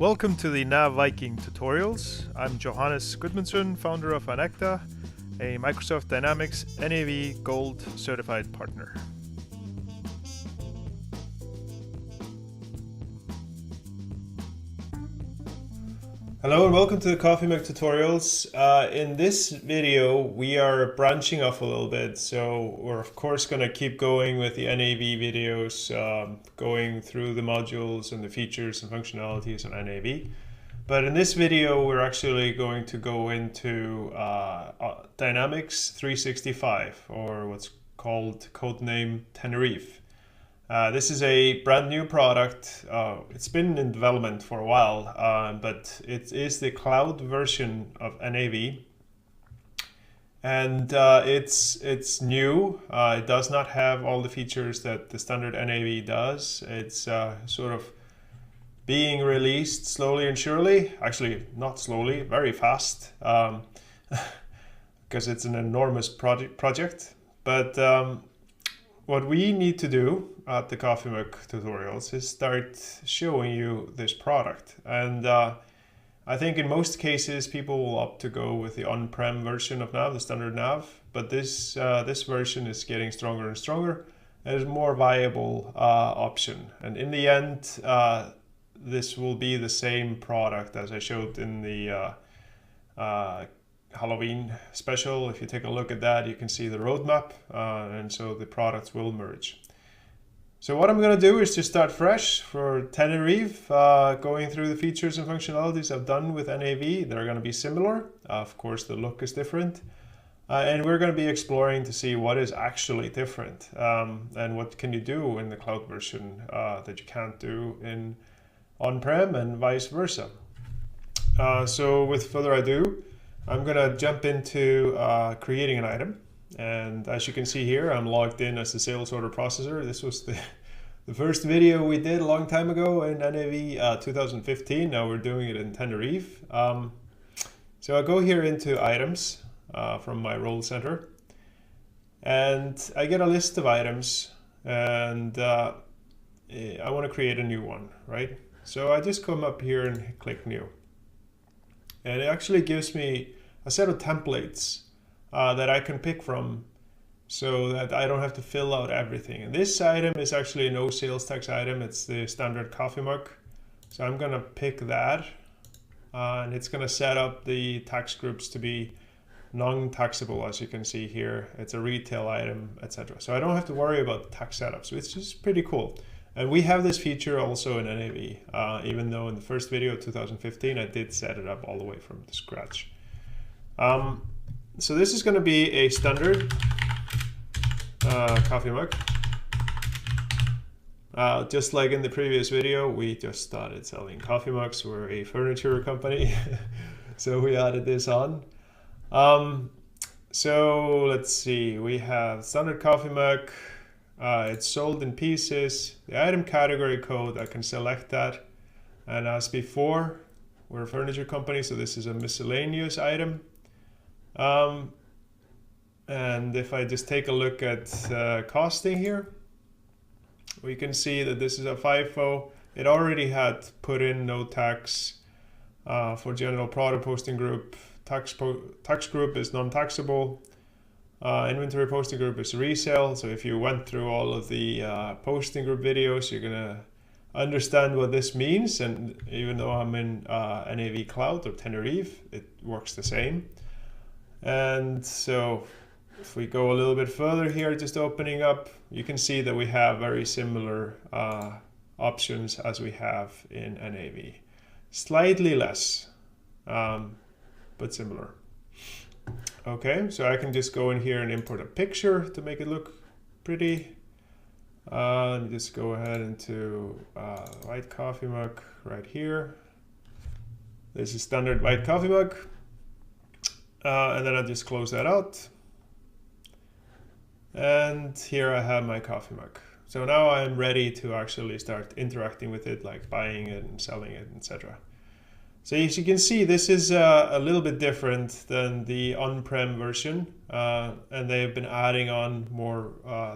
Welcome to the Nav Viking tutorials. I'm Johannes Gudmundsson, founder of Anecta, a Microsoft Dynamics NAV Gold certified partner. Hello and welcome to the Coffee Mug tutorials. In this video we are branching off a little bit, so we're of course going to keep going with the NAV videos, going through the modules and the features and functionalities on NAV. But in this video we're actually going to go into Dynamics 365, or what's called codename Tenerife. This is a brand new product. It's been in development for a while, but it is the cloud version of NAV, and it's new. It does not have all the features that the standard NAV does. It's sort of being released slowly and surely. Actually, not slowly, very fast, because it's an enormous project. But what we need to do at the Coffee Mug tutorials is start showing you this product. And I think in most cases people will opt to go with the on-prem version of Nav, the standard Nav. But this version is getting stronger and stronger and is a more viable option. And in the end, this will be the same product as I showed in the Halloween special. If you take a look at that, you can see the roadmap, and so the products will merge. So what I'm going to do is just start fresh for Tenerife, going through the features and functionalities I've done with NAV. They're going to be similar. Of course, the look is different. And we're going to be exploring to see what is actually different, and what can you do in the cloud version that you can't do in on-prem, and vice versa. So with further ado, I'm going to jump into creating an item. And as you can see here, I'm logged in as the sales order processor. This was the first video we did a long time ago in NAV 2015. Now we're doing it in Tenerife. So I go here into items from my role center, and I get a list of items, and I want to create a new one, right? So I just come up here and click new. And it actually gives me a set of templates that I can pick from, so that I don't have to fill out everything. And this item is actually a no sales tax item. It's the standard coffee mug. So I'm gonna pick that, and it's gonna set up the tax groups to be non-taxable, as you can see here. It's a retail item, etc. So I don't have to worry about the tax setup. So it's just pretty cool. And we have this feature also in NAV, even though in the first video, 2015, I did set it up all the way from scratch. So this is going to be a standard coffee mug. Just like in the previous video, we just started selling coffee mugs. We're a furniture company, so we added this on. So let's see, we have standard coffee mug. It's sold in pieces. The item category code, I can select that. And as before, we're a furniture company, so this is a miscellaneous item. And if I just take a look at costing here, we can see that this is a FIFO. It already had put in no tax for general product posting group. Tax group is non-taxable. Inventory posting group is resale. So if you went through all of the posting group videos, you're gonna understand what this means. And even though I'm in NAV Cloud or Tenerife, it works the same. And so if we go a little bit further here, just opening up, you can see that we have very similar options as we have in NAV. Slightly less, but similar. Okay, so I can just go in here and import a picture to make it look pretty. Let me just go ahead into white coffee mug right here. This is standard white coffee mug. And then I just close that out. And here I have my coffee mug. So now I'm ready to actually start interacting with it, like buying it and selling it, etc. So as you can see, this is a little bit different than the on-prem version, and they've been adding on more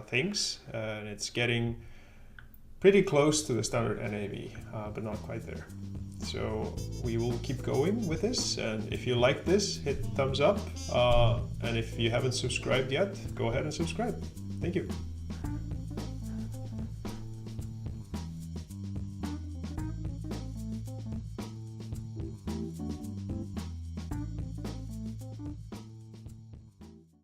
things, and it's getting pretty close to the standard NAV, but not quite there. So we will keep going with this, and if you like this, hit thumbs up, and if you haven't subscribed yet, go ahead and subscribe. Thank you.